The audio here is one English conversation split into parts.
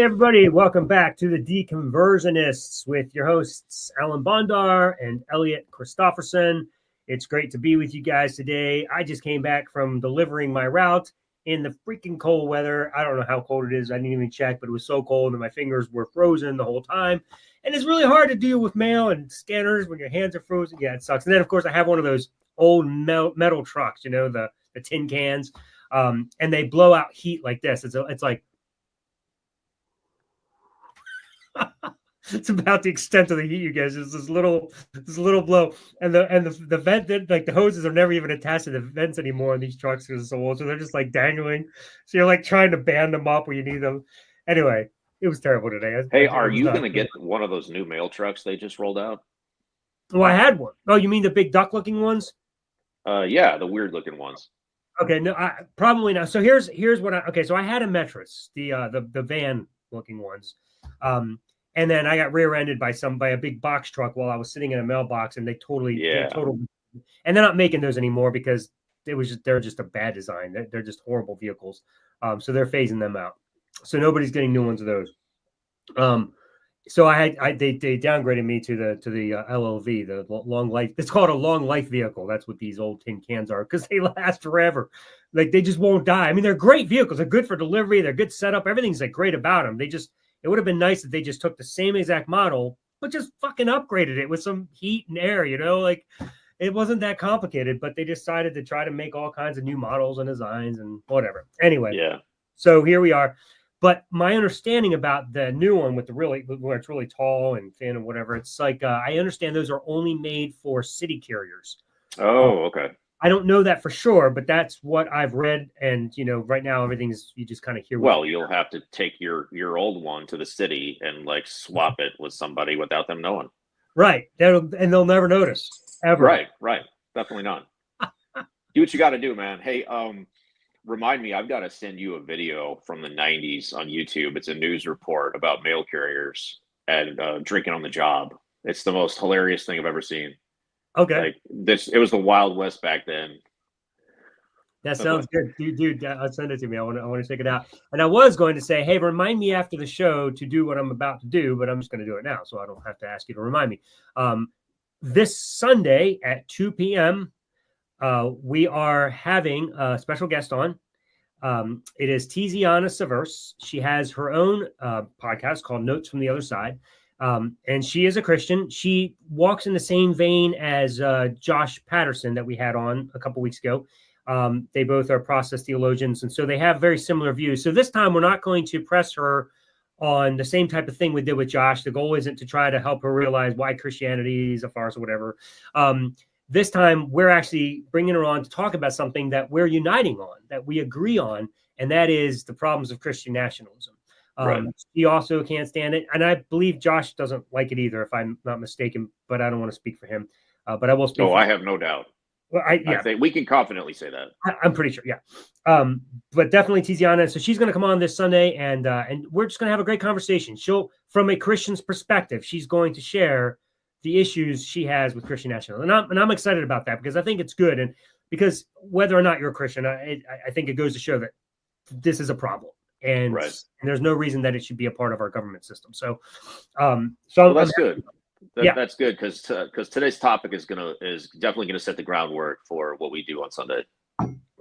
everybody, welcome back to the Deconversionists with your hosts, Alan Bondar and Elliot Christopherson. It's great to be with you guys today. I just came back from delivering my route in the freaking cold weather. I don't know how cold it is. I didn't even check, but it was so cold and my fingers were frozen the whole time. And it's really hard to deal with mail and scanners when your hands are frozen. Yeah, it sucks. And then, of course, I have one of those old metal trucks, you know, the tin cans, and they blow out heat like this. It's like, it's about the extent of the heat, you guys. It's this little blow, and the vent that, like, the hoses are never even attached to the vents anymore in these trucks because it's so old. So they're just like dangling. So you're like trying to band them up where you need them. Anyway, it was terrible today. Hey, are you going to get one of those new mail trucks they just rolled out? Well, I had one. Oh, you mean the big duck-looking ones? Yeah, the weird-looking ones. Okay, no, probably not. So here's what so I had a Metris, the van-looking ones. And then I got rear-ended by a big box truck while I was sitting in a mailbox, and they totally, and they're not making those anymore because they're just a bad design. They're just horrible vehicles. So they're phasing them out. So nobody's getting new ones of those. So they downgraded me to the LLV, the long life. It's called a long life vehicle. That's what these old tin cans are because they last forever. Like they just won't die. I mean, they're great vehicles. They're good for delivery. They're good setup. Everything's like great about them. It would have been nice if they just took the same exact model, but just fucking upgraded it with some heat and air, you know, like it wasn't that complicated, but they decided to try to make all kinds of new models and designs and whatever. Anyway. Yeah. So here we are. But my understanding about the new one with where it's really tall and thin and whatever, it's like, I understand those are only made for city carriers. Oh, okay. I don't know that for sure, but that's what I've read. And, you know, right now you just kind of hear. Well, you'll have to take your old one to the city and like swap it with somebody without them knowing. Right. They'll never notice ever. Right. Definitely not. Do what you got to do, man. Hey, remind me, I've got to send you a video from the 90s on YouTube. It's a news report about mail carriers and drinking on the job. It's the most hilarious thing I've ever seen. Okay. It was the Wild West back then. That sounds good. Dude, send it to me. I want to check it out. And I was going to say, hey, remind me after the show to do what I'm about to do, but I'm just going to do it now, so I don't have to ask you to remind me. This Sunday at 2 p.m., we are having a special guest on. It is Tiziana Severse. She has her own podcast called Notes from the Other Side. And she is a Christian. She walks in the same vein as Josh Patterson that we had on a couple weeks ago. They both are process theologians, and so they have very similar views. So this time we're not going to press her on the same type of thing we did with Josh. The goal isn't to try to help her realize why Christianity is a farce or whatever. This time we're actually bringing her on to talk about something that we're uniting on, that we agree on, and that is the problems of Christian nationalism. Right. He also can't stand it, and I believe Josh doesn't like it either, if I'm not mistaken. But I don't want to speak for him. But I will speak. I have no doubt. Well, I think we can confidently say that. I'm pretty sure, yeah. But definitely Tiziana. So she's going to come on this Sunday, and we're just going to have a great conversation. From a Christian's perspective, she's going to share the issues she has with Christian nationalism, and I'm excited about that because I think it's good, and because whether or not you're a Christian, I think it goes to show that this is a problem. And there's no reason that it should be a part of our government system. So that's good. That's good because today's topic is definitely gonna set the groundwork for what we do on Sunday.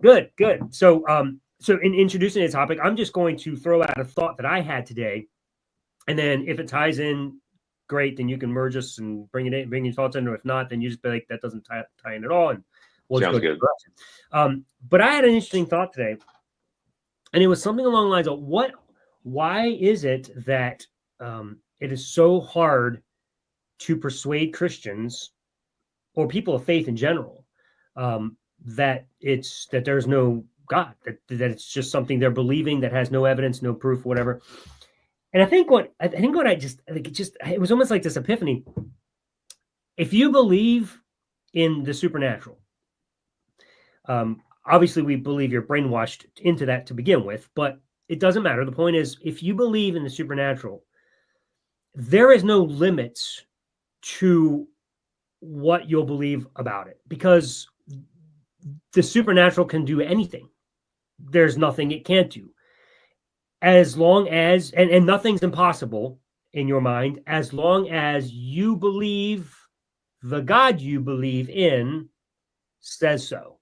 Good. So in introducing the topic, I'm just going to throw out a thought that I had today, and then if it ties in, great. Then you can merge us and bring your thoughts in. Or if not, then you just be like, that doesn't tie in at all, and we'll Sounds just go good. But I had an interesting thought today. And it was something along the lines of why is it that it is so hard to persuade Christians or people of faith in general that there's no God, that it's just something they're believing that has no evidence, no proof, whatever. And I think it was almost like this epiphany. If you believe in the supernatural, obviously, we believe you're brainwashed into that to begin with, but it doesn't matter. The point is, if you believe in the supernatural, there is no limits to what you'll believe about it because the supernatural can do anything. There's nothing it can't do. as long as, and nothing's impossible in your mind, as long as you believe the God you believe in says so.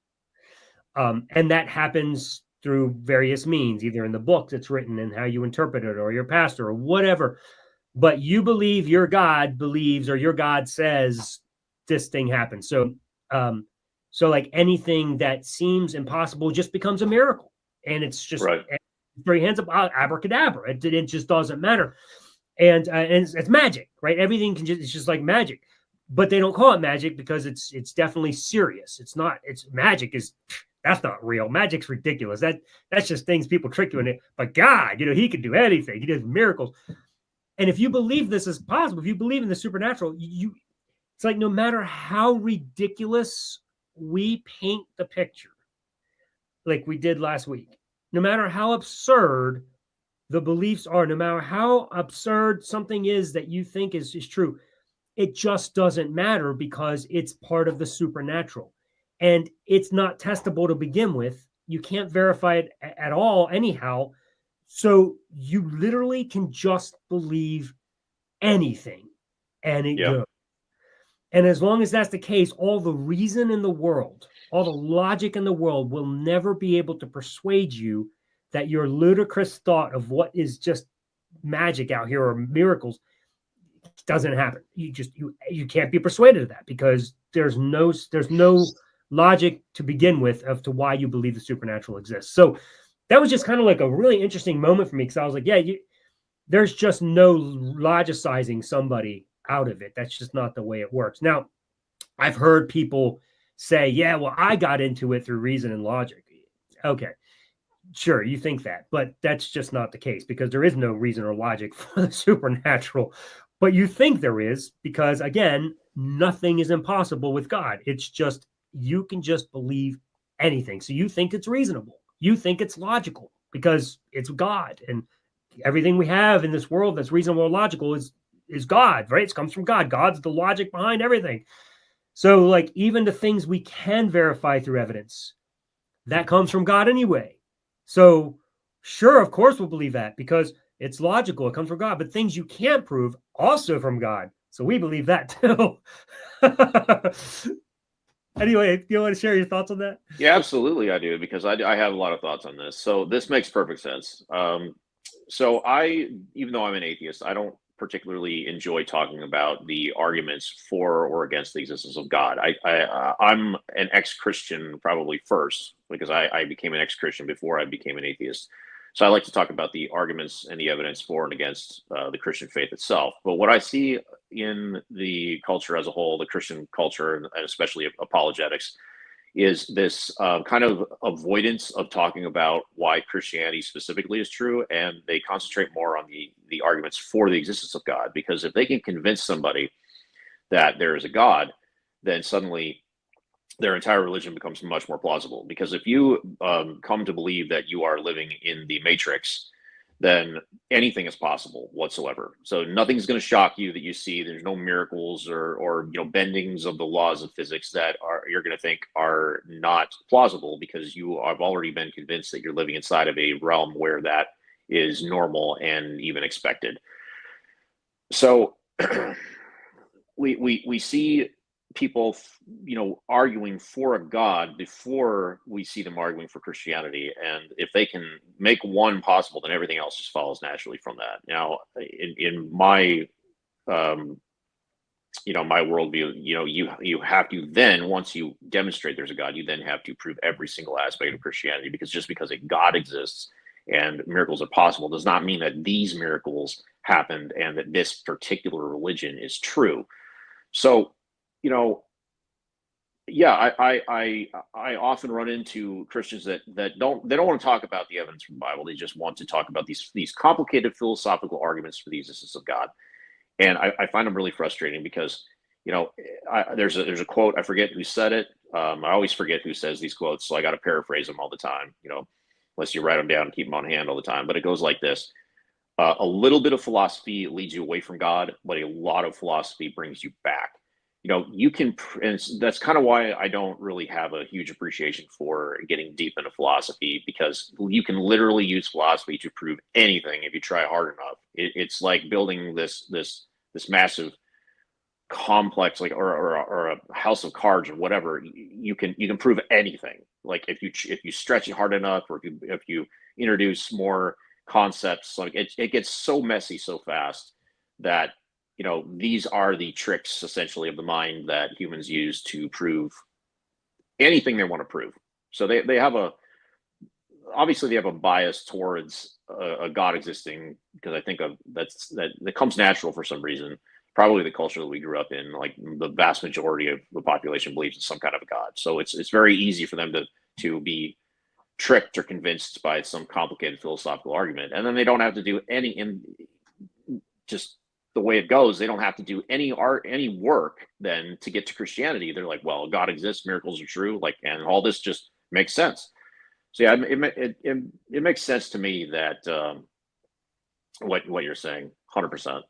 And that happens through various means, either in the book that's written and how you interpret it, or your pastor, or whatever. But you believe your God believes, or your God says this thing happens. So, like anything that seems impossible just becomes a miracle, and it's just Right. very hands up, abracadabra. It just doesn't matter, and it's magic, right? Everything it's just like magic, but they don't call it magic because it's definitely serious. It's not. It's magic is. That's not real. Magic's ridiculous. That's just things people trick you in it. But God, He can do anything. He does miracles. And if you believe this is possible, if you believe in the supernatural, it's like no matter how ridiculous we paint the picture, like we did last week, no matter how absurd the beliefs are, no matter how absurd something is that you think is true, it just doesn't matter because it's part of the supernatural. And it's not testable to begin with. You can't verify it at all anyhow. So you literally can just believe anything and it goes. And as long as that's the case, all the reason in the world, all the logic in the world will never be able to persuade you that your ludicrous thought of what is just magic out here or miracles doesn't happen. You can't be persuaded of that because there's no logic to begin with as to why you believe the supernatural exists. So that was just kind of like a really interesting moment for me because I was like, yeah, there's just no logicizing somebody out of it. That's just not the way it works. Now, I've heard people say, yeah, well, I got into it through reason and logic. Okay, sure, you think that, but that's just not the case because there is no reason or logic for the supernatural. But you think there is because, again, nothing is impossible with God. It's just you can just believe anything. So you think it's reasonable. You think it's logical because it's God, and everything we have in this world that's reasonable or logical is God, right? It comes from God. God's the logic behind everything. So, like, even the things we can verify through evidence, that comes from God anyway. So, sure, of course, we'll believe that because it's logical. It comes from God. But things you can't prove, also from God. So we believe that too. Anyway, do you want to share your thoughts on that? Yeah, absolutely, I do because I have a lot of thoughts on this. So this makes perfect sense. So even though I'm an atheist, I don't particularly enjoy talking about the arguments for or against the existence of God. I'm an ex-Christian probably first because I became an ex-Christian before I became an atheist. So I like to talk about the arguments and the evidence for and against the Christian faith itself. But what I see in the culture as a whole, the Christian culture, and especially apologetics, is this kind of avoidance of talking about why Christianity specifically is true, and they concentrate more on the arguments for the existence of God. Because if they can convince somebody that there is a God, then suddenly their entire religion becomes much more plausible. Because if you come to believe that you are living in the Matrix, then anything is possible whatsoever. So nothing's going to shock you that you see. There's no miracles or bendings of the laws of physics that you're going to think are not plausible because you have already been convinced that you're living inside of a realm where that is normal and even expected. So we see people arguing for a God before we see them arguing for Christianity, and if they can make one possible, then everything else just follows naturally from that. Now in my my worldview, you have to then, once you demonstrate there's a God, you then have to prove every single aspect of Christianity, because just because a God exists and miracles are possible does not mean that these miracles happened and that this particular religion is true. So I often run into Christians that don't want to talk about the evidence from the Bible. They just want to talk about these complicated philosophical arguments for the existence of God, and I find them really frustrating because there's a quote, I forget who said it. I always forget who says these quotes, so I got to paraphrase them all the time. Unless you write them down and keep them on hand all the time. But it goes like this: a little bit of philosophy leads you away from God, but a lot of philosophy brings you back. you can, and that's kind of why I don't really have a huge appreciation for getting deep into philosophy, because you can literally use philosophy to prove anything if you try hard enough. It's like building this massive complex, like, or a house of cards or whatever. You can prove anything. Like if you stretch it hard enough, or if you introduce more concepts, like it gets so messy so fast that these are the tricks essentially of the mind that humans use to prove anything they want to prove. So they have obviously they have a bias towards a God existing, because I think that comes natural for some reason. Probably the culture that we grew up in, like the vast majority of the population believes in some kind of a God. So it's very easy for them to be tricked or convinced by some complicated philosophical argument, and then they don't have to do any, in just the way it goes, they don't have to do any work then to get to Christianity. They're like, well, God exists, miracles are true, like, and all this just makes sense. So yeah, it makes sense to me that what you're saying, 100%.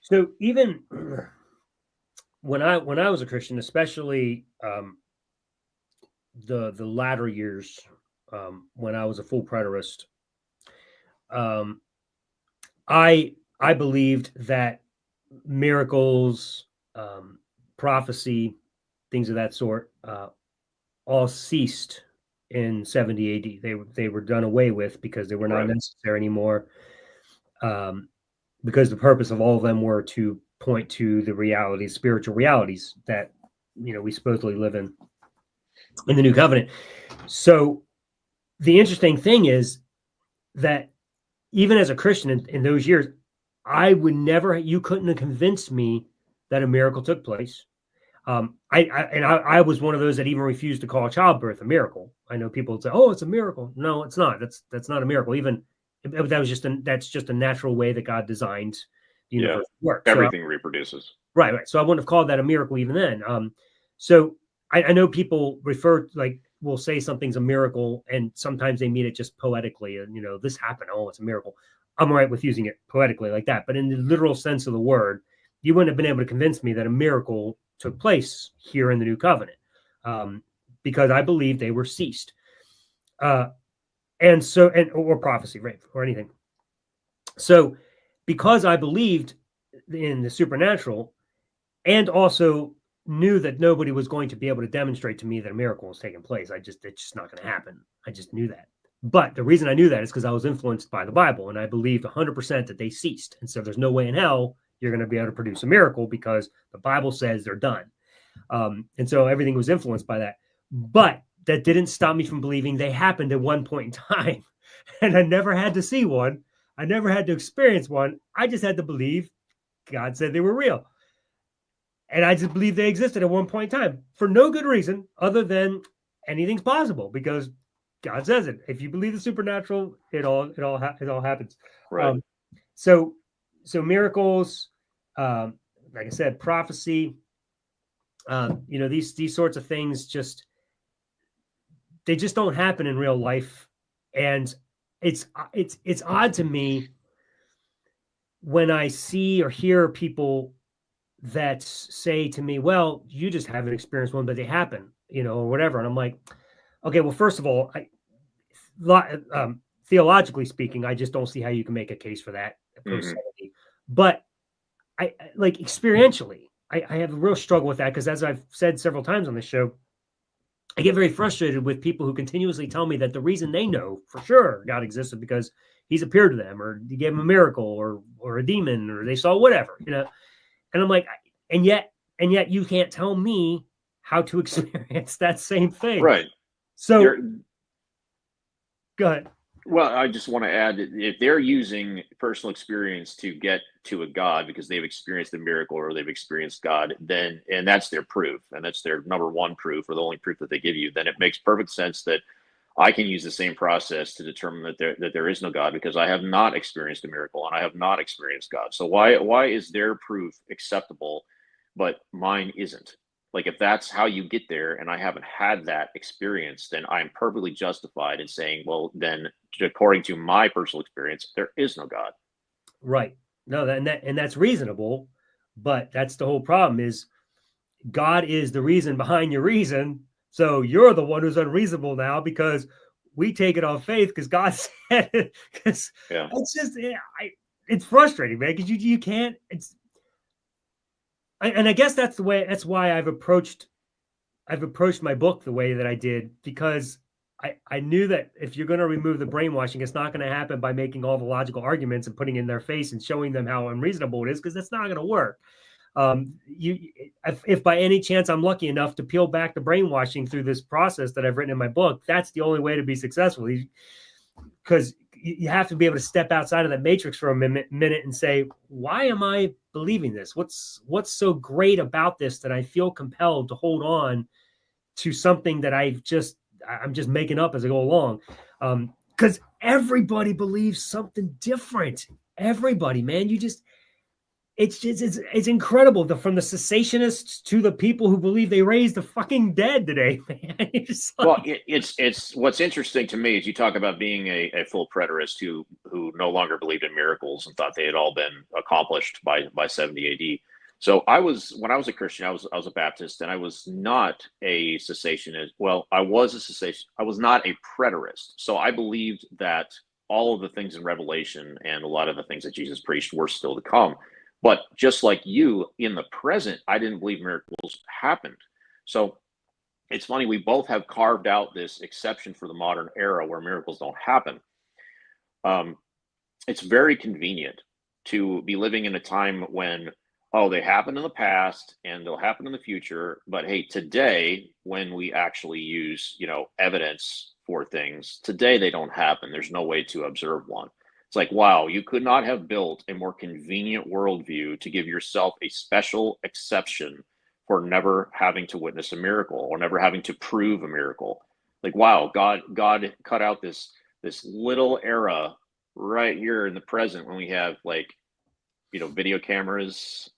So even when I was a Christian, especially the latter years, when I was a full preterist, I believed that miracles, prophecy, things of that sort, all ceased in 70 AD. They were done away with because they were not necessary anymore. Because the purpose of all of them were to point to the realities, spiritual realities that we supposedly live in the new covenant. So the interesting thing is that even as a Christian in those years, you couldn't have convinced me that a miracle took place. I was one of those that even refused to call childbirth a miracle. I know people would say, "Oh, it's a miracle." No, it's not. That's not a miracle. Even that's just a natural way that God designed the universe to work. Everything reproduces. Right. So I wouldn't have called that a miracle even then. So I know people will say something's a miracle, and sometimes they mean it just poetically. And this happened. Oh, it's a miracle. I'm all right with using it poetically like that, but in the literal sense of the word, you wouldn't have been able to convince me that a miracle took place here in the new covenant, because I believe they were ceased. Or prophecy, right, or anything. So because I believed in the supernatural, and also knew that nobody was going to be able to demonstrate to me that a miracle was taking place, it's just not going to happen. I just knew that. But the reason I knew that is because I was influenced by the Bible, and I believed 100% that they ceased. And so there's no way in hell you're going to be able to produce a miracle, because the Bible says they're done. And so everything was influenced by that. But that didn't stop me from believing they happened at one point in time. And I never had to see one. I never had to experience one. I just had to believe God said they were real. And I just believe they existed at one point in time for no good reason other than anything's possible, because God says it. If you believe the supernatural, it all happens. Right. So miracles, like I said, prophecy, these sorts of things they just don't happen in real life. And it's odd to me when I see or hear people that say to me, well, you just haven't experienced one, but they happen, or whatever. And I'm like, okay, well, first of all, theologically speaking, I just don't see how you can make a case for that. But I like experientially, I have a real struggle with that, because as I've said several times on this show, I get very frustrated with people who continuously tell me that the reason they know for sure God existed because he's appeared to them, or he gave them a miracle, or a demon, or they saw whatever, And I'm like, and yet you can't tell me how to experience that same thing. Right. So go ahead. Well, I just want to add, if they're using personal experience to get to a God because they've experienced a miracle or they've experienced God, then, and that's their proof, and that's their number one proof, or the only proof that they give you, then it makes perfect sense that I can use the same process to determine that there is no God, because I have not experienced a miracle and I have not experienced God. So why is their proof acceptable, but mine isn't? Like, if that's how you get there and I haven't had that experience, then I'm perfectly justified in saying, well, then according to my personal experience, there is no God. Right. No, and that's reasonable, but that's the whole problem is God is the reason behind your reason. So you're the one who's unreasonable now because we take it on faith because God said it. Because it's just, it's frustrating, man. Because you can't. And I guess that's why I've approached my book the way that I did, because I knew that if you're going to remove the brainwashing, it's not going to happen by making all the logical arguments and putting in their face and showing them how unreasonable it is, because that's not going to work. If by any chance I'm lucky enough to peel back the brainwashing through this process that I've written in my book, that's the only way to be successful. Because you have to be able to step outside of that matrix for a minute and say, why am I believing this? What's so great about this that I feel compelled to hold on to something that I'm just making up as I go along? Because everybody believes something different. Everybody, man, it's incredible. From the cessationists to the people who believe they raised the fucking dead today, man. Well, it's what's interesting to me is you talk about being a full preterist who no longer believed in miracles and thought they had all been accomplished by 70 AD. So when I was a Christian, I was a Baptist, and I was not a cessationist. Well, I was a cessation. I was not a preterist. So I believed that all of the things in Revelation and a lot of the things that Jesus preached were still to come. But just like you, in the present, I didn't believe miracles happened. So it's funny, we both have carved out this exception for the modern era where miracles don't happen. It's very convenient to be living in a time when, they happened in the past and they'll happen in the future. But hey, today, when we actually use, evidence for things, today they don't happen. There's no way to observe one. It's like, wow, you could not have built a more convenient worldview to give yourself a special exception for never having to witness a miracle or never having to prove a miracle. Like, wow, God cut out this little era right here in the present when we have video cameras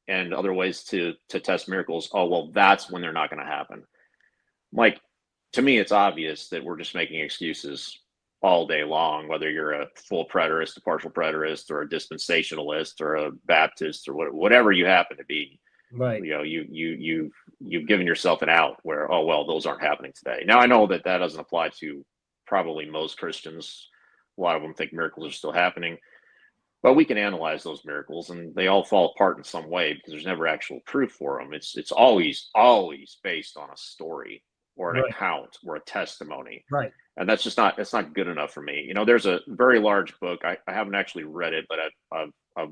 and other ways to test miracles. Oh, well, that's when they're not going to happen. Like, to me, it's obvious that we're just making excuses all day long, whether you're a full preterist, a partial preterist, or a dispensationalist, or a Baptist, or whatever you happen to be. Right. You've given yourself an out where, oh, well, those aren't happening today. Now, I know that doesn't apply to probably most Christians. A lot of them think miracles are still happening, but we can analyze those miracles and they all fall apart in some way because there's never actual proof for them. It's always based on a story or an account or a testimony. Right. And that's not good enough for me. There's a very large book. I haven't actually read it, but I've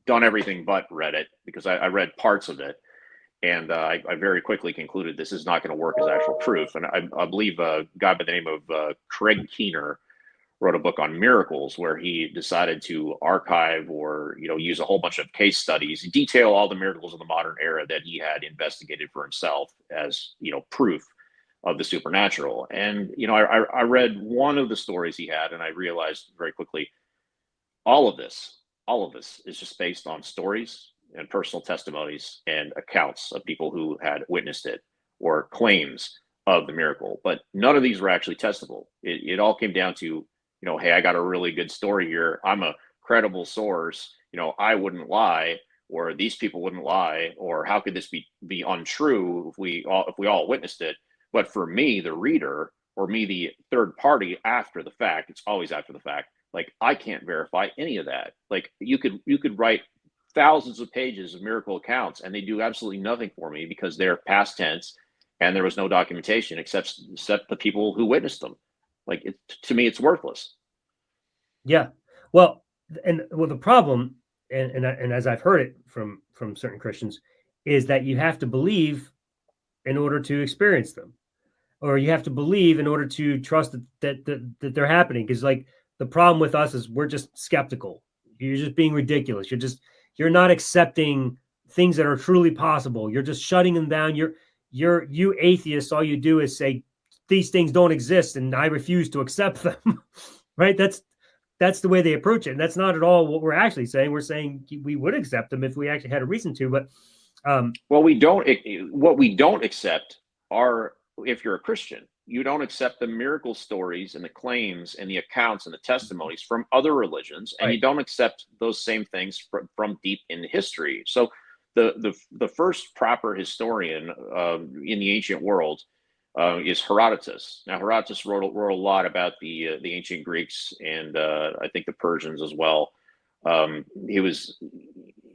done everything but read it because I read parts of it. And I very quickly concluded this is not going to work as actual proof. And I believe a guy by the name of Craig Keener wrote a book on miracles where he decided to archive or, use a whole bunch of case studies, detail all the miracles of the modern era that he had investigated for himself as, proof of the supernatural. And, I read one of the stories he had and I realized very quickly, all of this is just based on stories and personal testimonies and accounts of people who had witnessed it or claims of the miracle. But none of these were actually testable. It all came down to, hey, I got a really good story here. I'm a credible source. I wouldn't lie, or these people wouldn't lie, or how could this be untrue if we all witnessed it? But for me, the reader, or me, the third party after the fact, it's always after the fact. Like, I can't verify any of that. Like, you could write thousands of pages of miracle accounts and they do absolutely nothing for me because they're past tense and there was no documentation except the people who witnessed them. Like, to me, it's worthless. Yeah. Well, the problem, and as I've heard it from certain Christians, is that you have to believe in order to experience them, or you have to believe in order to trust that they're happening. Because the problem with us is we're just skeptical. You're just being ridiculous. You're not accepting things that are truly possible. You're just shutting them down. You atheists, all you do is say these things don't exist and I refuse to accept them. Right? That's the way they approach it. And that's not at all what we're actually saying. We're saying we would accept them if we actually had a reason to, but what we don't accept are, if you're a Christian, you don't accept the miracle stories and the claims and the accounts and the testimonies from other religions, and you don't accept those same things from deep in history. So the first proper historian in the ancient world is Herodotus. Now, Herodotus wrote a lot about the ancient Greeks and I think the Persians as well.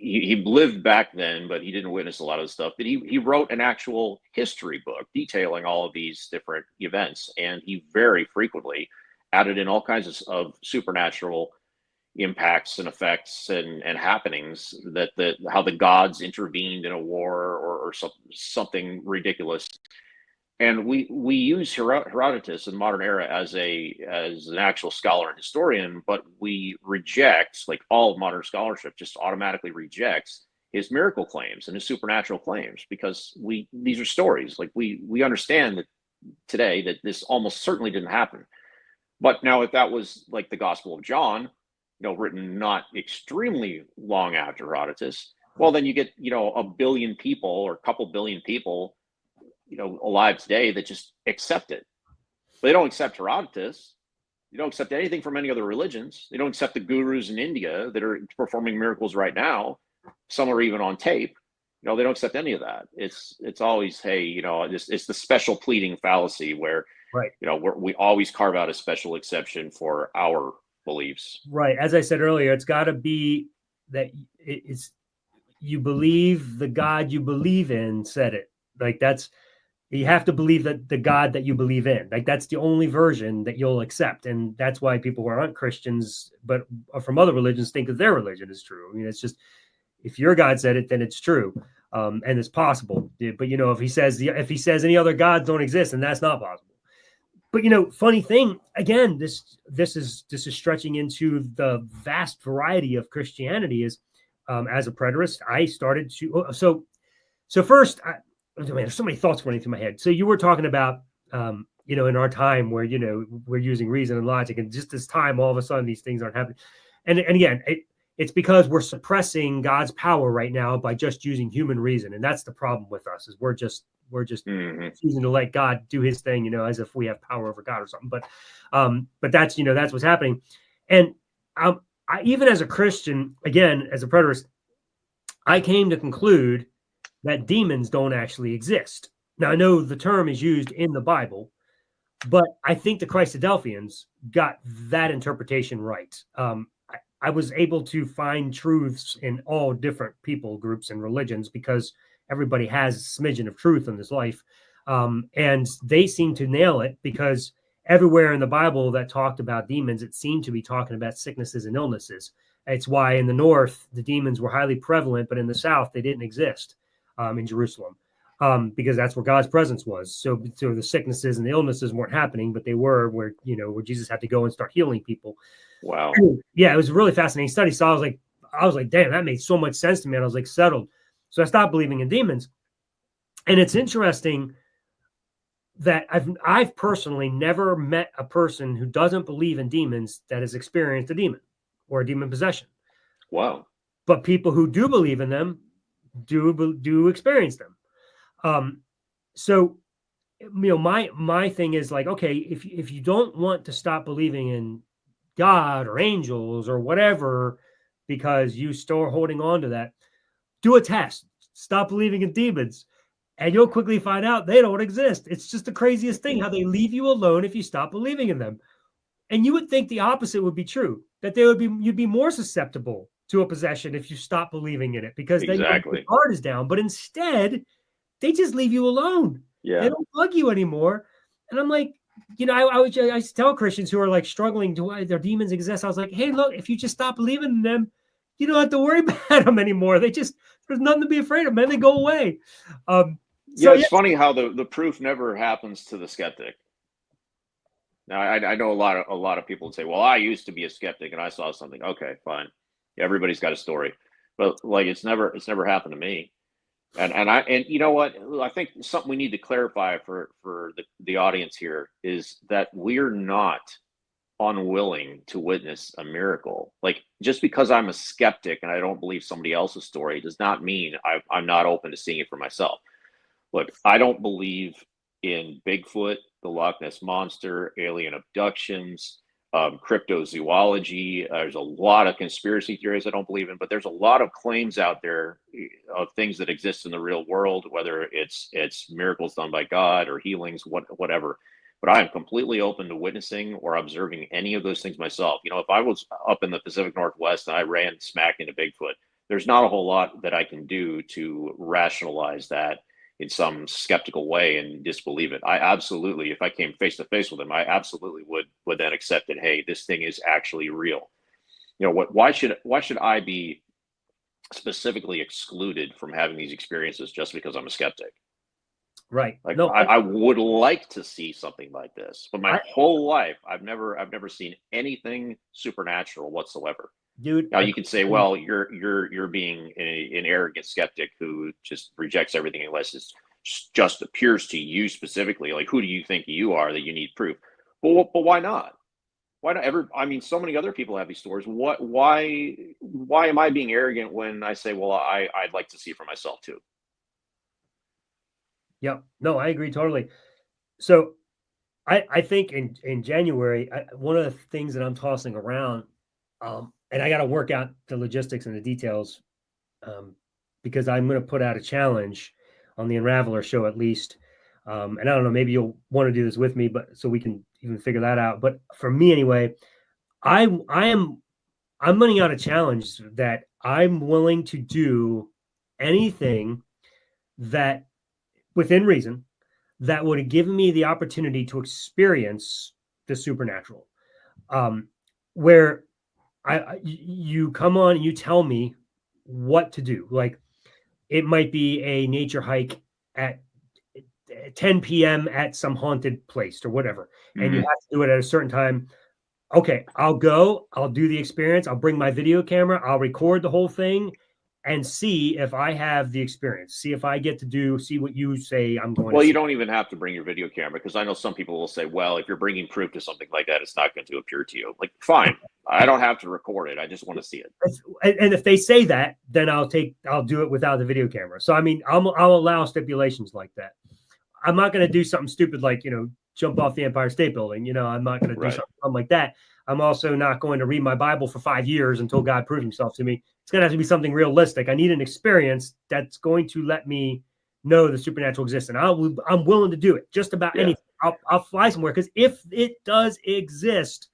He lived back then, but he didn't witness a lot of the stuff. But he wrote an actual history book detailing all of these different events, and he very frequently added in all kinds of supernatural impacts and effects and happenings that how the gods intervened in a war or something ridiculous. And we use Herodotus in the modern era as an actual scholar and historian, but we reject, like all of modern scholarship just automatically rejects his miracle claims and his supernatural claims, because these are stories. Like we understand that today that this almost certainly didn't happen. But now, if that was like the Gospel of John, written not extremely long after Herodotus, well, then you get, a billion people or a couple billion people alive today that just accept it. But they don't accept Herodotus. They don't accept anything from any other religions. They don't accept the gurus in India that are performing miracles right now. Some are even on tape. They don't accept any of that. It's always, hey, it's the special pleading fallacy where, right, we always carve out a special exception for our beliefs. Right. As I said earlier, it's got to be that it's you believe the God you believe in said it. Like you have to believe that the God that you believe in, like that's the only version that you'll accept. And that's why people who aren't Christians, but are from other religions, think that their religion is true. I mean, it's just, if your God said it, then it's true. And it's possible. But, if he says any other gods don't exist, and that's not possible. But, funny thing, again, this is stretching into the vast variety of Christianity is, as a preterist, I started to, so first, there's so many thoughts running through my head. So you were talking about, in our time where, we're using reason and logic, and just this time, all of a sudden, these things aren't happening. And again, it's because we're suppressing God's power right now by just using human reason. And that's the problem with us, is we're just choosing to let God do his thing, as if we have power over God or something. But that's, that's what's happening. And I, even as a Christian, again, as a preterist, I came to conclude that demons don't actually exist. Now, I know the term is used in the Bible, but I think the Christadelphians got that interpretation right. I was able to find truths in all different people groups and religions, because everybody has a smidgen of truth in this life. And they seem to nail it, because everywhere in the Bible that talked about demons, it seemed to be talking about sicknesses and illnesses. It's why in the north, the demons were highly prevalent, but in the south, they didn't exist in Jerusalem, because that's where God's presence was. So the sicknesses and the illnesses weren't happening, but they were where Jesus had to go and start healing people. Wow. Yeah, it was a really fascinating study. So I was like, damn, that made so much sense to me. And I was like, settled. So I stopped believing in demons. And it's interesting that I've personally never met a person who doesn't believe in demons that has experienced a demon or a demon possession. Wow. But people who do believe in them do experience them. So, my thing is like, okay, if you don't want to stop believing in God or angels or whatever, because you still holding on to that, do a test. Stop believing in demons, and you'll quickly find out they don't exist. It's just the craziest thing how they leave you alone if you stop believing in them. And you would think the opposite would be true, that you'd be more susceptible to a possession if you stop believing in it, because then your guard is down. But instead, they just leave you alone. Yeah. They don't bug you anymore. And I'm like, I tell Christians who are like struggling to why their demons exist. I was like, hey, look, if you just stop believing in them, you don't have to worry about them anymore. There's nothing to be afraid of, man. They go away. It's funny how the proof never happens to the skeptic. Now, I know a lot of people would say, well, I used to be a skeptic and I saw something. Okay, fine. Yeah, everybody's got a story, but like it's never happened to me. And you know what? I think something we need to clarify for the audience here is that we're not unwilling to witness a miracle. Like, just because I'm a skeptic and I don't believe somebody else's story does not mean I'm not open to seeing it for myself. Look, I don't believe in Bigfoot, the Loch Ness Monster, alien abductions. cryptozoology. There's a lot of conspiracy theories I don't believe in, but there's a lot of claims out there of things that exist in the real world, whether it's miracles done by God or healings, whatever. But I am completely open to witnessing or observing any of those things myself. You know, if I was up in the Pacific Northwest and I ran smack into Bigfoot, there's not a whole lot that I can do to rationalize that in some skeptical way and disbelieve it. I absolutely, if I came face to face with him, I absolutely would then accept that, hey, this thing is actually real. You know, why should I be specifically excluded from having these experiences just because I'm a skeptic? Right. Like, No, I would like to see something like this, but my whole life I've never seen anything supernatural whatsoever. dude. Now you could say, well, you're being an arrogant skeptic who just rejects everything unless it just appears to you specifically. Like, who do you think you are that you need proof? But why not? Why not? I mean, so many other people have these stories. Why am I being arrogant when I say, well, I'd like to see for myself too? Yeah. No, I agree totally. So I think in January, one of the things that I'm tossing around, and I got to work out the logistics and the details, because I'm going to put out a challenge on the Unraveler show at least. And I don't know, maybe you'll want to do this with me, but so we can even figure that out. But for me anyway, I'm putting out a challenge that I'm willing to do anything that within reason that would have given me the opportunity to experience the supernatural. Where you come on and you tell me what to do. Like, it might be a nature hike at 10 p.m. at some haunted place or whatever, and you have to do it at a certain time. Okay, I'll go, I'll do the experience, I'll bring my video camera, I'll record the whole thing and see if I have the experience, see if I get to see what you say I'm going to. Well, you don't even have to bring your video camera, because I know some people will say, well, if you're bringing proof to something like that, it's not going to appear to you. Like, fine, I don't have to record it. I just want to see it. And if they say that, then I'll do it without the video camera. So, I mean, I'll allow stipulations like that. I'm not going to do something stupid like, jump off the Empire State Building. I'm not going to do something like that. I'm also not going to read my Bible for 5 years until God proves himself to me. It's going to have to be something realistic. I need an experience that's going to let me know the supernatural exists. And I'm willing to do it. Just about anything. I'll fly somewhere, because if it does exist,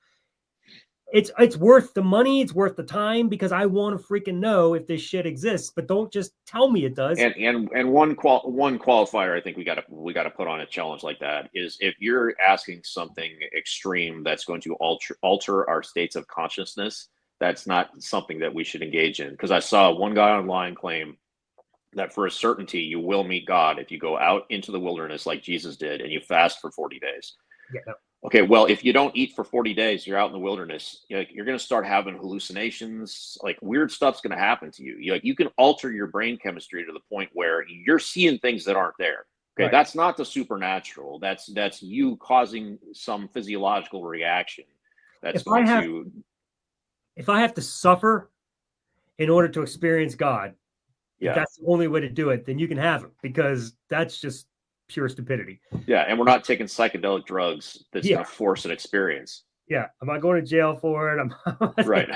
it's worth the money. It's worth the time, because I want to freaking know if this shit exists. But don't just tell me it does. And one qualifier I think we got to put on a challenge like that is, if you're asking something extreme that's going to alter our states of consciousness, that's not something that we should engage in. Because I saw one guy online claim that for a certainty you will meet God if you go out into the wilderness like Jesus did and you fast for 40 days. Yeah. No. Okay, well, if you don't eat for 40 days, you're out in the wilderness, you're going to start having hallucinations. Like, weird stuff's going to happen to you. You can alter your brain chemistry to the point where you're seeing things that aren't there. Okay, That's not the supernatural. That's you causing some physiological reaction. If I have to suffer in order to experience God, if that's the only way to do it, then you can have it, because that's just pure stupidity. Yeah, and we're not taking psychedelic drugs that's going to force an experience. Yeah, I'm not going to jail for it. Right.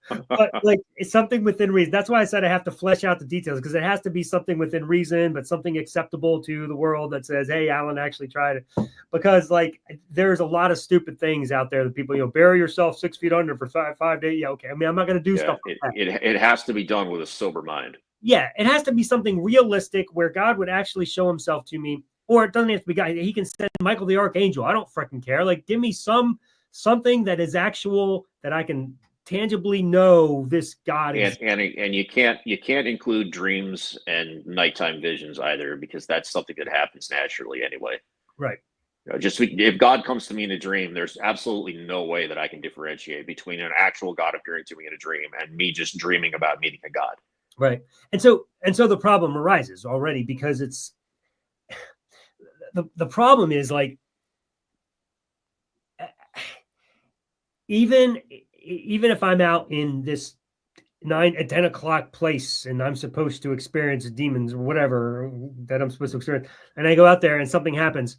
But like, it's something within reason. That's why I said I have to flesh out the details, because it has to be something within reason, but something acceptable to the world that says, hey, Alan actually tried it. Because like, there's a lot of stupid things out there that people, bury yourself 6 feet under for 5 days. Yeah, okay. I mean, I'm not going to do stuff like that. It has to be done with a sober mind. Yeah, it has to be something realistic where God would actually show himself to me. Or it doesn't have to be God. He can send Michael the Archangel. I don't freaking care. Like, give me something that is actual, that I can tangibly know this God is. And you can't include dreams and nighttime visions either, because that's something that happens naturally anyway. Right. Just if God comes to me in a dream, there's absolutely no way that I can differentiate between an actual God appearing to me in a dream and me just dreaming about meeting a God. Right. And so the problem arises already, because it's the problem is, like, even if I'm out in this 9 and 10 o'clock place and I'm supposed to experience demons or whatever that I'm supposed to experience, and I go out there and something happens,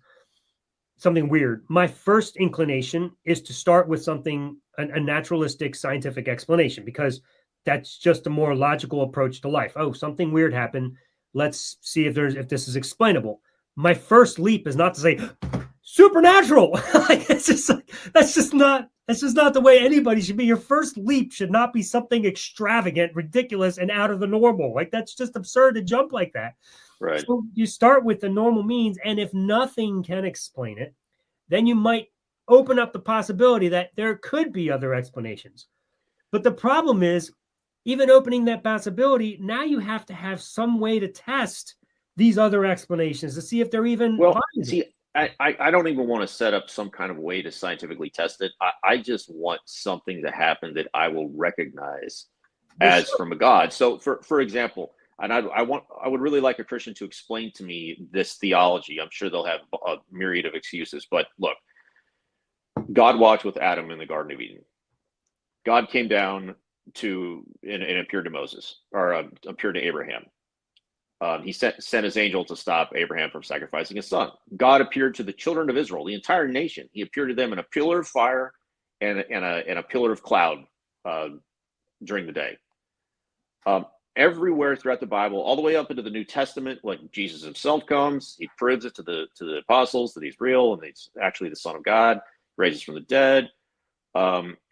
something weird, my first inclination is to start with something, a naturalistic scientific explanation, because that's just a more logical approach to life. Oh, something weird happened. Let's see if this is explainable. My first leap is not to say supernatural. Like, that's just not the way anybody should be. Your first leap should not be something extravagant, ridiculous, and out of the normal. Like, that's just absurd to jump like that. Right. So you start with the normal means, and if nothing can explain it, then you might open up the possibility that there could be other explanations. But the problem is, even opening that possibility, now you have to have some way to test these other explanations to see if they're even well. viable. See, I don't even want to set up some kind of way to scientifically test it. I just want something to happen that I will recognize as from a God. So, for example, and I would really like a Christian to explain to me this theology. I'm sure they'll have a myriad of excuses, but look, God walked with Adam in the Garden of Eden. God came down and appeared to Moses, or appeared to Abraham. He sent his angel to stop Abraham from sacrificing his son. God appeared to the children of Israel, the entire nation. He appeared to them in a pillar of fire and a pillar of cloud during the day. Everywhere throughout the Bible, all the way up into the New Testament, like Jesus himself comes, he proves it to the apostles that he's real and he's actually the Son of God, raises from the dead.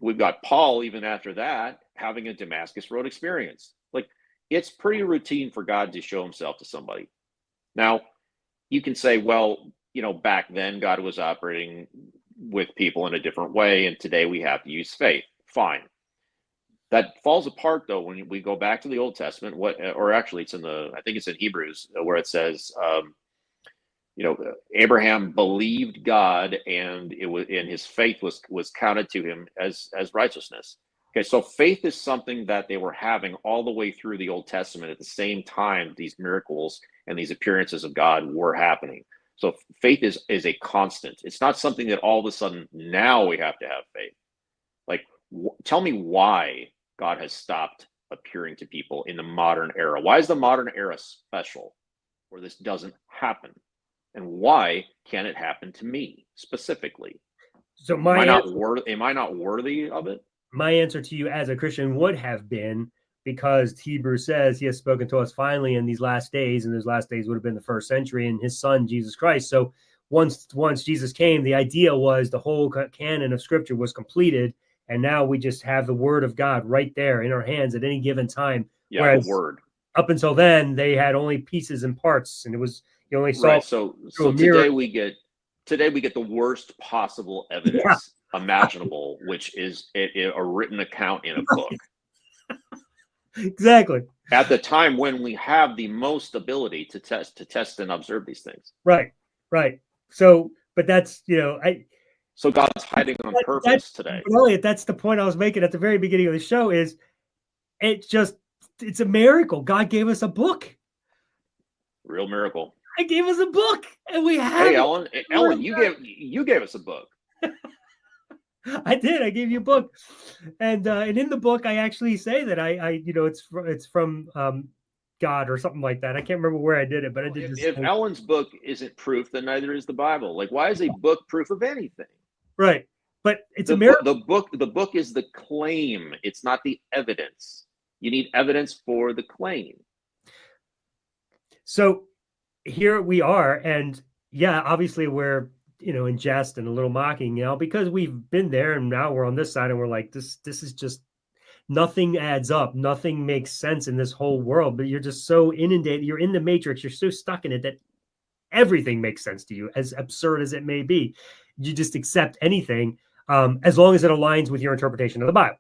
We've got Paul, even after that, having a Damascus Road experience. Like, it's pretty routine for God to show himself to somebody. Now, you can say, well, back then God was operating with people in a different way, and today we have to use faith. Fine. That falls apart, though, when we go back to the Old Testament. Or actually, I think it's in Hebrews, where it says, Abraham believed God, and his faith was counted to him as righteousness. Okay, so faith is something that they were having all the way through the Old Testament. At the same time, these miracles and these appearances of God were happening. So faith is a constant. It's not something that all of a sudden now we have to have faith. Like, tell me why God has stopped appearing to people in the modern era. Why is the modern era special where this doesn't happen? And why can't it happen to me specifically? So am I not worthy of it? My answer to you as a Christian would have been, because Hebrews says he has spoken to us finally in these last days, and those last days would have been the first century, and his son, Jesus Christ. So once Jesus came, the idea was the whole canon of Scripture was completed, and now we just have the Word of God right there in our hands at any given time. Yeah, whereas the Word. Up until then, they had only pieces and parts, and it was you only saw. Right. So today we get the worst possible evidence imaginable, which is a written account in a book. Exactly. At the time when we have the most ability to test and observe these things. Right. So, but that's So God's hiding on purpose today. Elliot, that's the point I was making at the very beginning of the show. Is it's a miracle. God gave us a book. Real miracle. I gave us a book, and we have. Hey, Ellen, you gave us a book. I did. I gave you a book, and in the book, I actually say that it's from God or something like that. I can't remember where I did it, but I did. If Ellen's book isn't proof, then neither is the Bible. Like, why is a book proof of anything? Right, but it's a miracle. The book is the claim. It's not the evidence. You need evidence for the claim. So here we are, and yeah, obviously we're in jest and a little mocking, because we've been there, and now we're on this side, and we're like, this is just nothing adds up, nothing makes sense in this whole world. But you're just so inundated, you're in the matrix, you're so stuck in it that everything makes sense to you, as absurd as it may be. You just accept anything as long as it aligns with your interpretation of the Bible.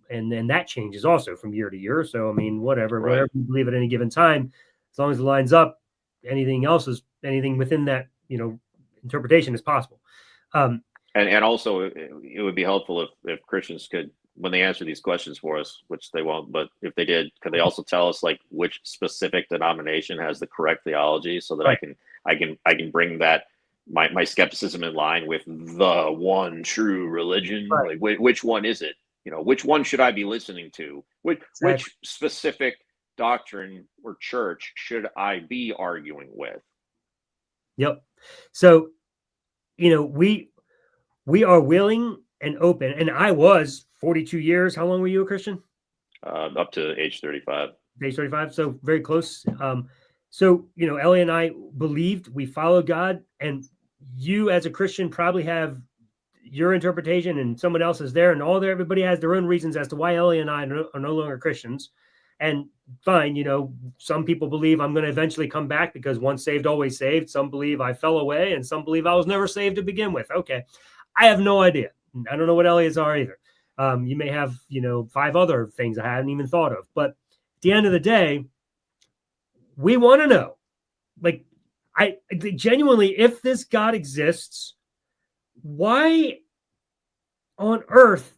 And then that changes also from year to year. So I mean, whatever you believe at any given time, as long as it lines up, anything within that interpretation is possible. And also, it would be helpful if Christians could, when they answer these questions for us, which they won't, but if they did, could they also tell us like which specific denomination has the correct theology, so that I can bring that my skepticism in line with the one true religion? Right. Like, which one is it? Which one should I be listening to? Which specific doctrine or church should I be arguing with? Yep. So we are willing and open. And I was 42 years. How long were you a Christian? Up to age 35. Age 35. So very close. So, Ellie and I believed, we followed God, and you as a Christian probably have your interpretation and someone else is there, and everybody has their own reasons as to why Ellie and I are no longer Christians. And fine, some people believe I'm going to eventually come back because once saved, always saved. Some believe I fell away, and some believe I was never saved to begin with. Okay. I have no idea. I don't know what Elliott's are either. You may have, 5 other things I hadn't even thought of. But at the end of the day, we want to know, like, I genuinely, if this God exists, why on earth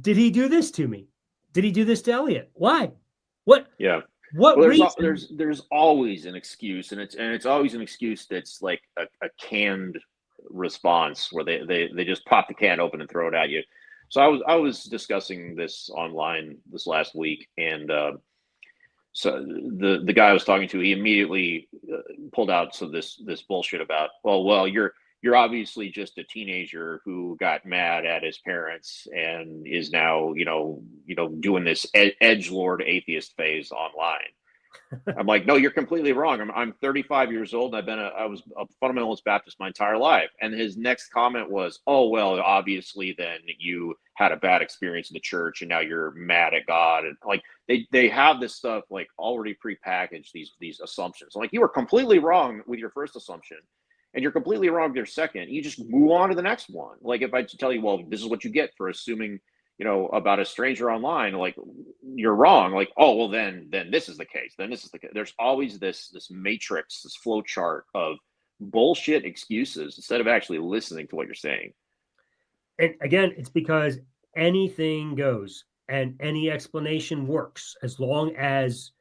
did he do this to me? Did he do this to Elliott? Why? What? Yeah. What well, reason? There's always an excuse, and it's always an excuse that's like a canned response where they just pop the can open and throw it at you. So I was discussing this online this last week, and so the guy I was talking to, he immediately pulled out this bullshit about, well, you're obviously just a teenager who got mad at his parents and is now doing this edgelord atheist phase online. I'm like, no, you're completely wrong. I'm 35 years old, and I was a fundamentalist Baptist my entire life. And his next comment was, oh, well, obviously then you had a bad experience in the church and now you're mad at God. And like they have this stuff like already prepackaged, these assumptions. Like, you were completely wrong with your first assumption, and you're completely wrong with your second. You just move on to the next one. Like, if I tell you, well, this is what you get for assuming about a stranger online, like, you're wrong. Like, oh, well, then this is the case. Then this is the case. There's always this matrix, this flow chart of bullshit excuses instead of actually listening to what you're saying. And again, it's because anything goes and any explanation works as long as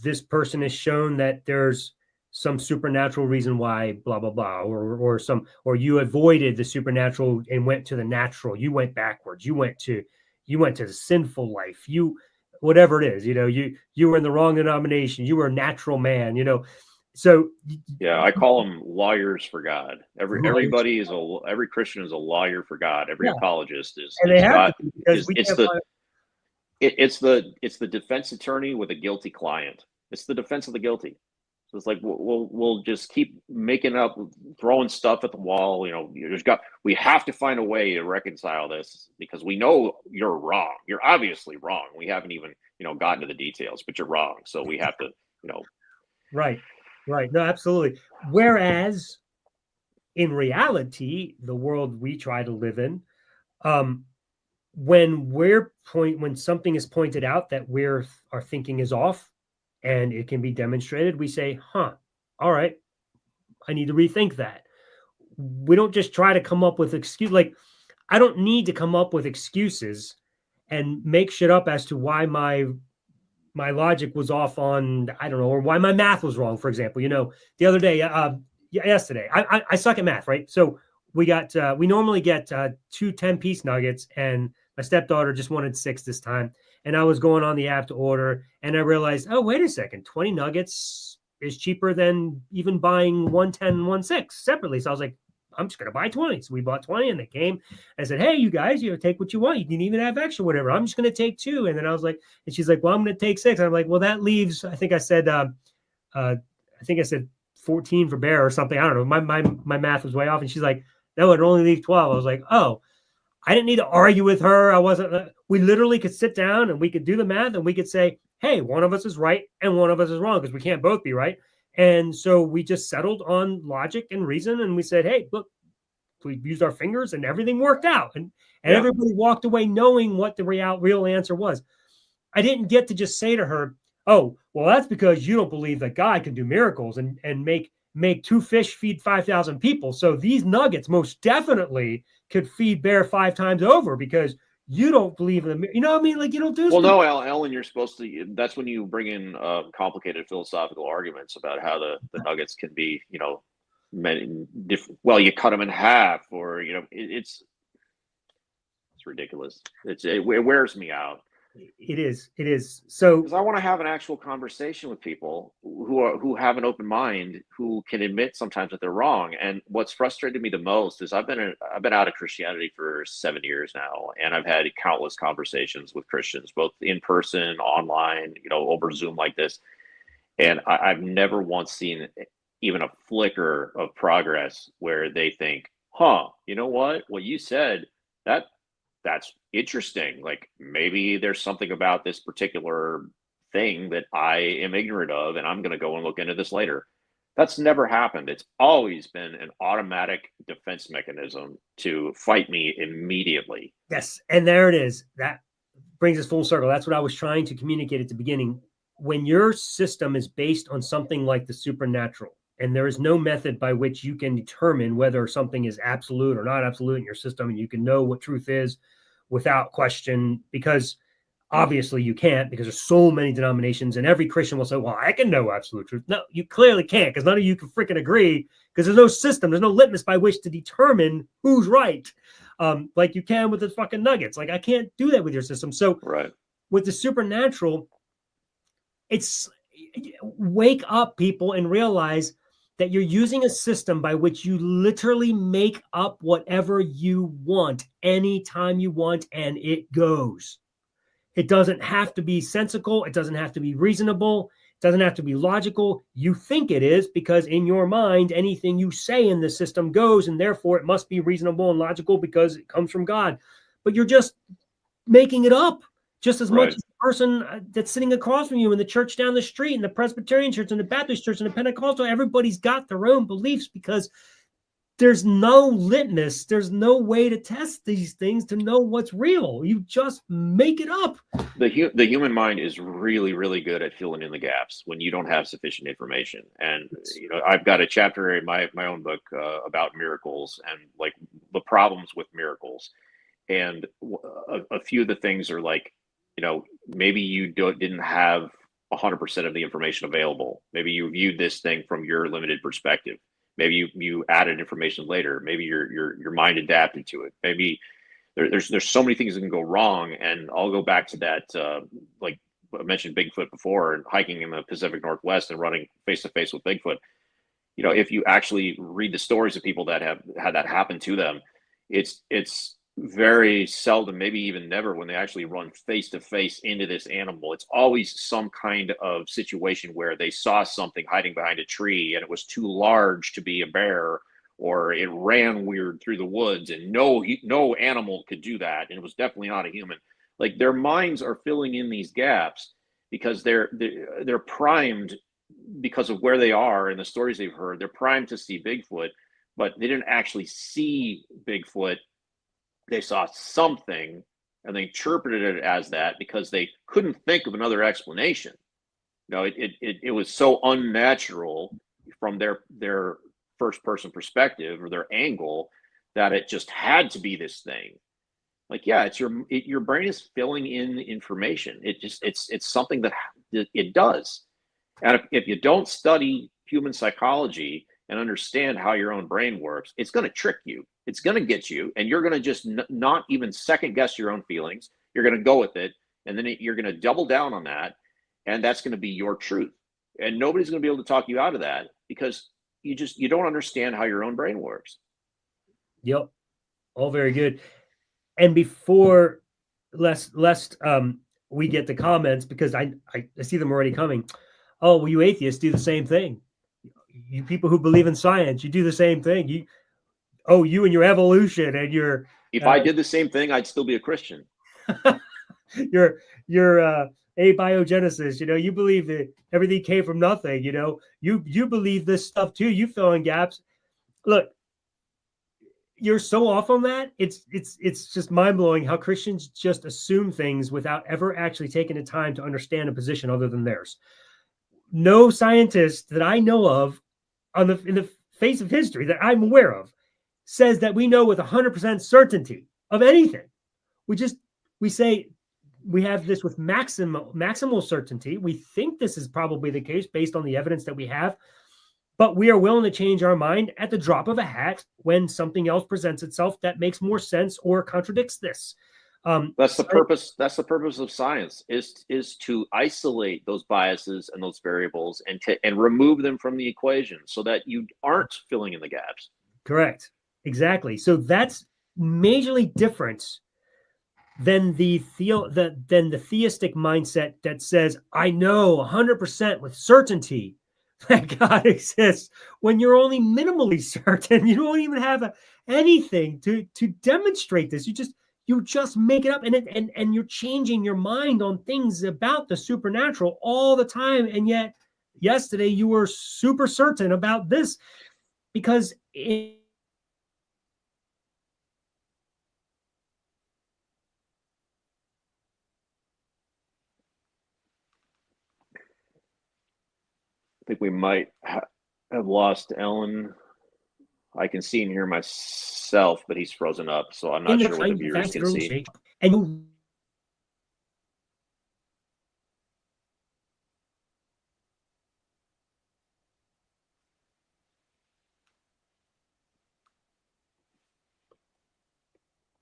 this person is shown that there's some supernatural reason why blah blah blah, or you avoided the supernatural and went to the natural. You went backwards. You went to the sinful life. Whatever it is, you were in the wrong denomination. You were a natural man. So yeah, I call them lawyers for God. Every Christian is a lawyer for God. Every apologist is. And they have God, to, because it's the defense attorney with a guilty client. It's the defense of the guilty. So it's like we'll just keep making up, throwing stuff at the wall. We have to find a way to reconcile this because we know you're wrong. You're obviously wrong. We haven't even gotten to the details, but you're wrong. So we have to Right. No, absolutely. Whereas in reality, the world we try to live in, when something is pointed out that our thinking is off, and it can be demonstrated, we say, all right, I need to rethink that. We don't just try to come up with excuses. Like, I don't need to come up with excuses and make shit up as to why my logic was off on, I don't know, or why my math was wrong, for example. The other day, yesterday, I suck at math, right? So we normally get 2 10-piece nuggets, and my stepdaughter just wanted 6 this time. And I was going on the app to order, and I realized, oh, wait a second, 20 nuggets is cheaper than even buying 110 and 1.6 separately. So I was like, I'm just going to buy 20. So we bought 20, and they came. I said, hey, you guys, take what you want. You can even have extra, whatever. I'm just going to take 2. And then I was like, and she's like, well, I'm going to take 6. And I'm like, well, that leaves, I think I said 14 for Bear or something. I don't know. My math was way off. And she's like, no, it only leaves 12. I was like, oh, I didn't need to argue with her. I wasn't, we literally could sit down and we could do the math, and we could say, hey, one of us is right and one of us is wrong, because we can't both be right. And so we just settled on logic and reason, and we said, hey, look, we used our fingers and everything worked out. And everybody walked away knowing what the real answer was. I didn't get to just say to her, oh, well, that's because you don't believe that God can do miracles and make 2 fish feed 5,000 people. So these nuggets most definitely could feed Bear 5 times over because you don't believe in them. You know what I mean? Like, you don't do. Well, no, Ellen, you're supposed to. That's when you bring in complicated philosophical arguments about how the nuggets can be, many different. Well, you cut them in half, or it's ridiculous. It wears me out. It is. So because I want to have an actual conversation with people who have an open mind, who can admit sometimes that they're wrong. And what's frustrated me the most is I've been out of Christianity for 7 years now, and I've had countless conversations with Christians, both in person, online, over Zoom like this, and I've never once seen even a flicker of progress where they think, "Huh, you know what you said, that's interesting. Like, maybe there's something about this particular thing that I am ignorant of, and I'm going to go and look into this later." That's never happened. It's always been an automatic defense mechanism to fight me immediately. yes, and there it is. That brings us full circle. That's what I was trying to communicate at the beginning. When your system is based on something like the supernatural, and there is no method by which you can determine whether something is absolute or not absolute in your system, and you can know what truth is without question, because obviously you can't, because there's so many denominations, and every Christian will say, well, I can know absolute truth. No, you clearly can't, because none of you can freaking agree, because there's no system, there's no litmus by which to determine who's right. Like you can with the fucking nuggets. Like, I can't do that with your system. So right. With the supernatural, it's wake up, people, and realize that you're using a system by which you literally make up whatever you want anytime you want, and it goes. It doesn't have to be sensical. It doesn't have to be reasonable. It doesn't have to be logical. You think it is, because in your mind, anything you say in the system goes, and therefore it must be reasonable and logical because it comes from God. But you're just making it up just as much as the person that's sitting across from you in the church down the street, in the Presbyterian church, in the Baptist church, in the Pentecostal. Everybody's got their own beliefs, because there's no litmus. There's no way to test these things to know what's real. You just make it up. The human mind is really, really good at filling in the gaps when you don't have sufficient information. And I've got a chapter in my own book about miracles and like the problems with miracles. And a few of the things are like, maybe you didn't have 100% of the information available. Maybe you viewed this thing from your limited perspective. Maybe you added information later. Maybe your mind adapted to it. Maybe there's so many things that can go wrong. And I'll go back to that, like I mentioned Bigfoot before, and hiking in the Pacific Northwest and running face to face with Bigfoot. If you actually read the stories of people that have had that happen to them, it's very seldom, maybe even never, when they actually run face to face into this animal. It's always some kind of situation where they saw something hiding behind a tree and it was too large to be a bear, or it ran weird through the woods, and no animal could do that, and it was definitely not a human. Like, their minds are filling in these gaps because they're primed, because of where they are and the stories they've heard. They're primed to see Bigfoot, but they didn't actually see Bigfoot. They saw something and they interpreted it as that because they couldn't think of another explanation. It was so unnatural from their first person perspective or their angle that it just had to be this thing. Like, yeah, it's your brain is filling in information. It's something that it does. And if you don't study human psychology and understand how your own brain works, it's going to trick you. It's going to get you, and you're going to just not even second guess your own feelings. You're going to go with it, and then you're going to double down on that, and that's going to be your truth. And nobody's going to be able to talk you out of that, because you don't understand how your own brain works. Yep, all very good. And before lest we get the comments, because I see them already coming. Oh, well, you atheists do the same thing. You people who believe in science, you do the same thing. You and your evolution and your. If I did the same thing, I'd still be a Christian. your abiogenesis, you believe that everything came from nothing. You believe this stuff too. You fill in gaps. Look, you're so off on that. It's just mind blowing how Christians just assume things without ever actually taking the time to understand a position other than theirs. No scientist that I know of in the face of history that I'm aware of says that we know with 100% certainty of anything. We say we have this with maximal certainty. We think this is probably the case based on the evidence that we have, but we are willing to change our mind at the drop of a hat when something else presents itself that makes more sense or contradicts this. That's the purpose. That's the purpose of science is to isolate those biases and those variables and remove them from the equation so that you aren't filling in the gaps. Correct. Exactly. So that's majorly different than the theistic mindset that says, I know 100% with certainty that God exists, when you're only minimally certain. You don't even have anything to demonstrate this. You just make it up, and you're changing your mind on things about the supernatural all the time. And yet yesterday you were super certain about this because I think we might have lost Ellen. I can see and hear myself, but he's frozen up, so I'm not sure what the viewers can see. And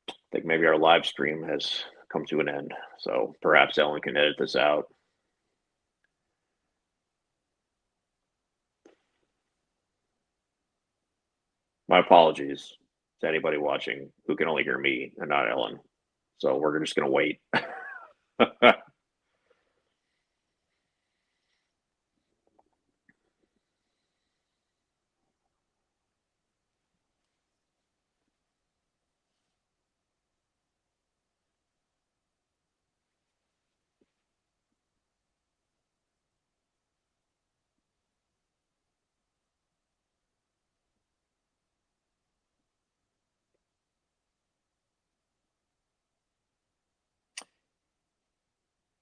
I think maybe our live stream has come to an end, so perhaps Ellen can edit this out. My apologies to anybody watching who can only hear me and not Ellen. So we're just going to wait.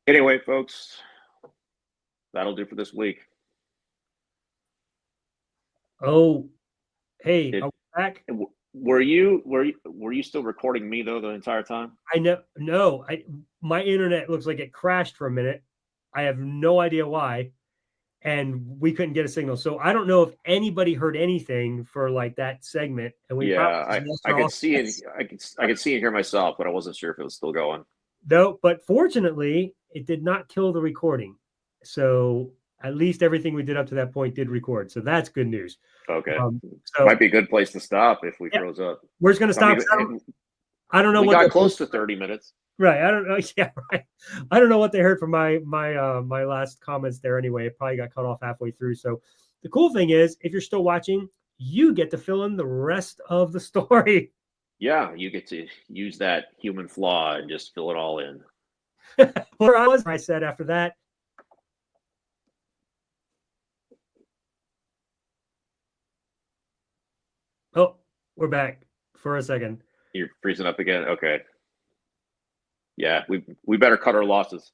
Anyway, folks, that'll do for this week. Oh, hey, are we back? Were you still recording me though the entire time? I know. No, my internet looks like it crashed for a minute. I have no idea why, and we couldn't get a signal. So I don't know if anybody heard anything for like that segment. And we I could see it. I could see and hear myself, but I wasn't sure if it was still going. No, but fortunately, it did not kill the recording. So at least everything we did up to that point did record. So that's good news. Okay. So might be a good place to stop if we froze up. We're just going to stop. I don't know. We got close to 30 minutes. Right. I don't know. Yeah, right. I don't know what they heard from my last comments there anyway. It probably got cut off halfway through. So the cool thing is, if you're still watching, you get to fill in the rest of the story. Yeah, you get to use that human flaw and just fill it all in. Where I said after that. Oh, we're back for a second. You're freezing up again? Okay. Yeah, we better cut our losses.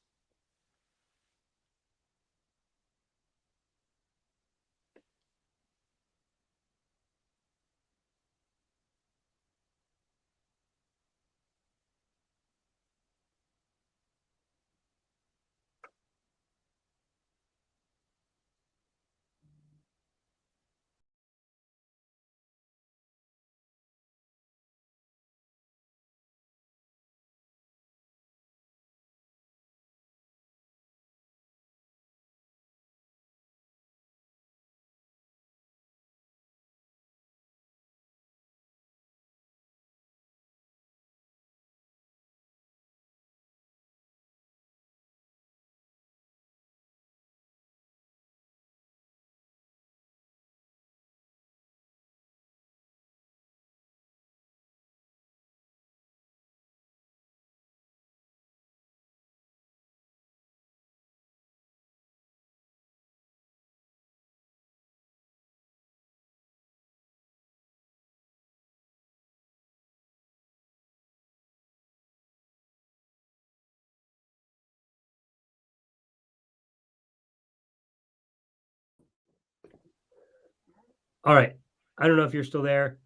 All right. I don't know if you're still there,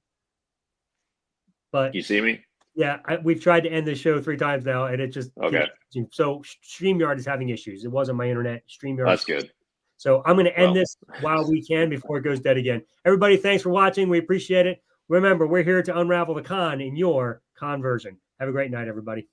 but you see me? Yeah, we've tried to end the show 3 times now, and it just okay. So StreamYard is having issues. It wasn't my internet. StreamYard. That's good. So I'm going to end this while we can before it goes dead again. Everybody, thanks for watching. We appreciate it. Remember, we're here to unravel the con in your conversion. Have a great night, everybody.